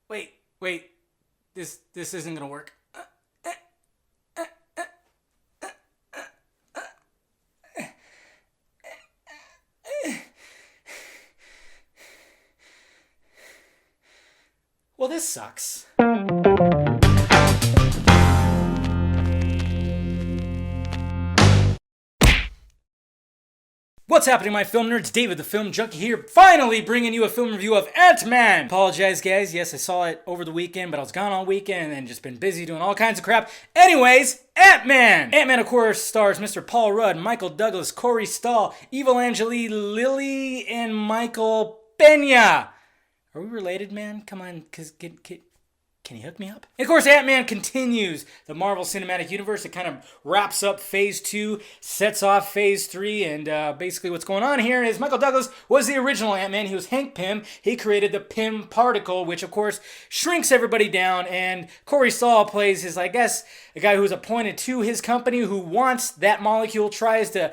Wait. This isn't gonna work. Well, this sucks. What's happening, my film nerds? David the Film Junkie here, finally bringing you a film review of Ant-Man. Apologize, guys. Yes, I saw it over the weekend, but I was gone all weekend and just been busy doing all kinds of crap. Anyways, Ant-Man! Ant-Man, of course, stars Mr. Paul Rudd, Michael Douglas, Corey Stoll, Evangeline Lilly, and Michael Pena. Are we related, man? Come on, can you hook me up? And of course, Ant-Man continues the Marvel Cinematic Universe. It kind of wraps up Phase 2, sets off Phase 3, and basically what's going on here is Michael Douglas was the original Ant-Man. He was Hank Pym. He created the Pym particle, which of course shrinks everybody down, and Corey Stoll plays his, I guess, a guy who's appointed to his company who wants that molecule, tries to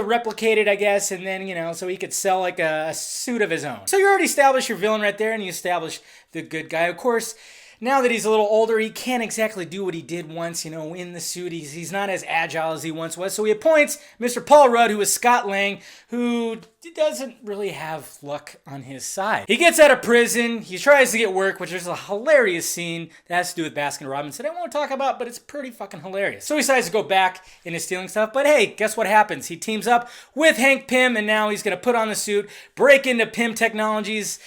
replicate it, I guess, and then, so he could sell like a suit of his own. So you already established your villain right there, and you established the good guy. Of course, now that he's a little older, he can't exactly do what he did once, in the suit. He's not as agile as he once was. So he appoints Mr. Paul Rudd, who is Scott Lang, who doesn't really have luck on his side. He gets out of prison. He tries to get work, which is a hilarious scene that has to do with Baskin Robbins that I won't talk about, but it's pretty fucking hilarious. So he decides to go back into stealing stuff. But hey, guess what happens? He teams up with Hank Pym, and now he's going to put on the suit, break into Pym Technologies,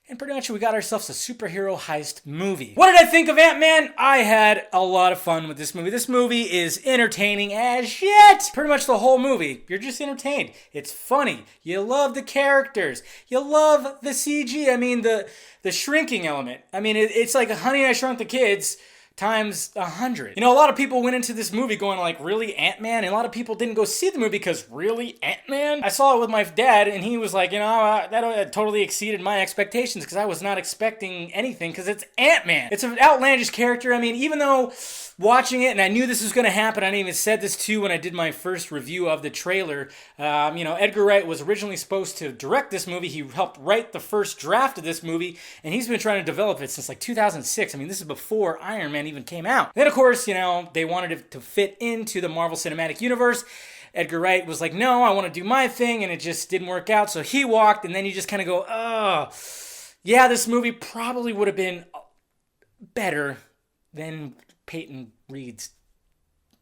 and pretty much we got ourselves a superhero heist movie. What did I think of Ant-Man? I had a lot of fun with this movie. This movie is entertaining as shit. Pretty much the whole movie. You're just entertained. It's funny. You love the characters. You love the CG. I mean, the shrinking element. I mean, it's like Honey, I Shrunk the Kids times 100. A lot of people went into this movie going like, really, Ant-Man? And a lot of people didn't go see the movie because, really, Ant-Man? I saw it with my dad, and he was like, that totally exceeded my expectations because I was not expecting anything because it's Ant-Man. It's an outlandish character. I mean, even though watching it, and I knew this was going to happen, I even said this too when I did my first review of the trailer. Edgar Wright was originally supposed to direct this movie. He helped write the first draft of this movie, and he's been trying to develop it since like 2006. I mean, this is before Iron Man even came out. Then, of course, they wanted it to fit into the Marvel Cinematic Universe. Edgar Wright was like, no, I want to do my thing, and it just didn't work out. So he walked, and then you just kind of go, oh, yeah, this movie probably would have been better than Peyton Reed's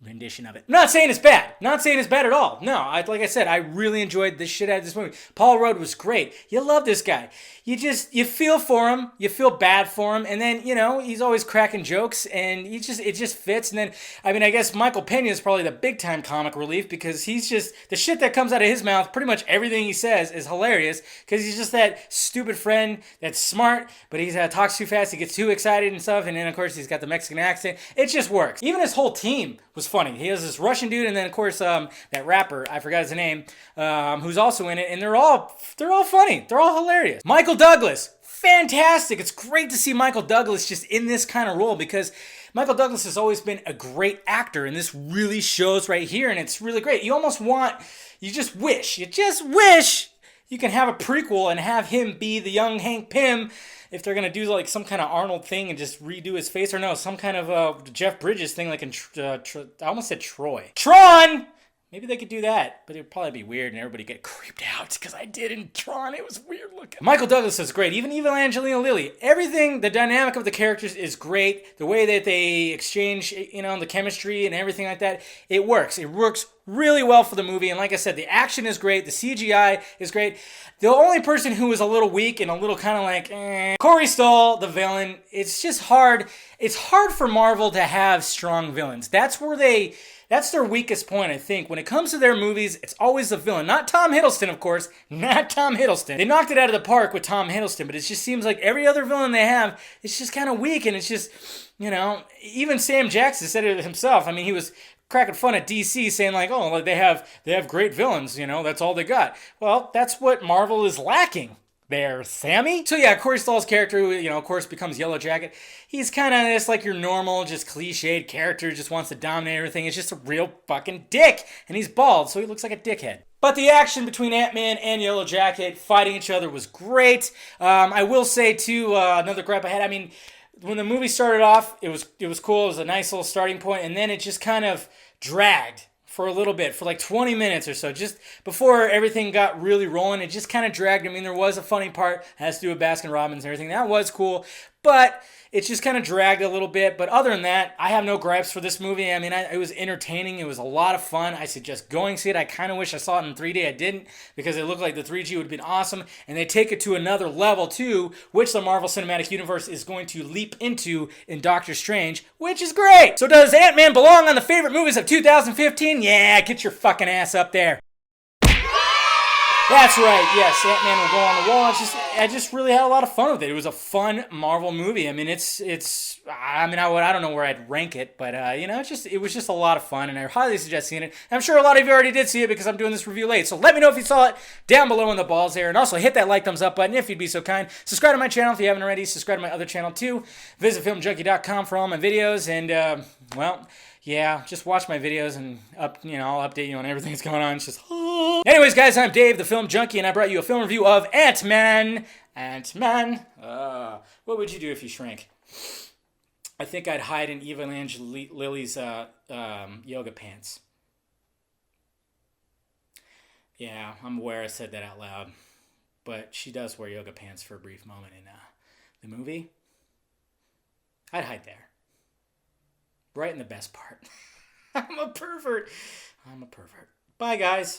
rendition of it. I'm not saying it's bad. Not saying it's bad at all. No, like I said, I really enjoyed the shit out of this movie. Paul Rudd was great. You love this guy. You feel for him. You feel bad for him. And then, he's always cracking jokes, and it just fits. And then, I guess Michael Pena is probably the big time comic relief because he's just, the shit that comes out of his mouth, pretty much everything he says is hilarious because he's just that stupid friend that's smart, but he talks too fast. He gets too excited and stuff. And then, of course, he's got the Mexican accent. It just works. Even his whole team was funny. He has this Russian dude, and then of course that rapper, I forgot his name, who's also in it, and they're all funny. They're all hilarious. Michael Douglas, fantastic. It's great to see Michael Douglas just in this kind of role because Michael Douglas has always been a great actor, and this really shows right here, and it's really great. You just wish you can have a prequel and have him be the young Hank Pym. If they're going to do like some kind of Arnold thing and just redo his face, or no, some kind of Jeff Bridges thing like in, I almost said Troy. Tron! Maybe they could do that, but it would probably be weird and everybody get creeped out because I did in Tron. It was weird looking. Michael Douglas is great. Even Evangeline Lilly. Everything, the dynamic of the characters is great. The way that they exchange, the chemistry and everything like that, it works. It works really well for the movie. And like I said, the action is great. The CGI is great. The only person who is a little weak and a little kind of like, Corey Stoll, the villain. It's just hard. It's hard for Marvel to have strong villains. That's their weakest point, I think. When it comes to their movies, it's always the villain. Not Tom Hiddleston, of course. Not Tom Hiddleston. They knocked it out of the park with Tom Hiddleston, but it just seems like every other villain they have, it's just kind of weak, and it's just, even Sam Jackson said it himself. I mean, he was cracking fun at DC, saying like, they have great villains, that's all they got. Well, that's what Marvel is lacking. Bear Sammy. So yeah, Corey Stoll's character, who, of course becomes Yellow Jacket, he's kind of just like your normal, just cliched character, just wants to dominate everything. It's just a real fucking dick. And he's bald, so he looks like a dickhead. But the action between Ant-Man and Yellow Jacket fighting each other was great. I will say, too, another gripe I had, when the movie started off, it was cool. It was a nice little starting point, and then it just kind of dragged for a little bit, for like 20 minutes or so. Just before everything got really rolling, it just kind of dragged. There was a funny part, it has to do with Baskin Robbins and everything. That was cool, but it just kind of dragged a little bit. But other than that, I have no gripes for this movie. It was entertaining. It was a lot of fun. I suggest going see it. I kind of wish I saw it in 3D. I didn't, because it looked like the 3G would have been awesome. And they take it to another level, too, which the Marvel Cinematic Universe is going to leap into in Doctor Strange, which is great. So does Ant-Man belong on the favorite movies of 2015? Yeah, get your fucking ass up there. That's right, yes, Ant-Man will go on the wall. I just really had a lot of fun with it. It was a fun Marvel movie. I don't know where I'd rank it, but, it was just a lot of fun, and I highly suggest seeing it. I'm sure a lot of you already did see it because I'm doing this review late, so let me know if you saw it down below in the balls there, and also hit that like, thumbs up button if you'd be so kind. Subscribe to my channel if you haven't already. Subscribe to my other channel, too. Visit filmjunkie.com for all my videos, and, yeah, just watch my videos and I'll update you on everything that's going on. It's just, anyways, guys, I'm Dave, the Film Junkie, and I brought you a film review of Ant-Man. Ant-Man. What would you do if you shrank? I think I'd hide in Evangeline Lilly's yoga pants. Yeah, I'm aware I said that out loud, but she does wear yoga pants for a brief moment in the movie. I'd hide there. Right in the best part. I'm a pervert. Bye, guys.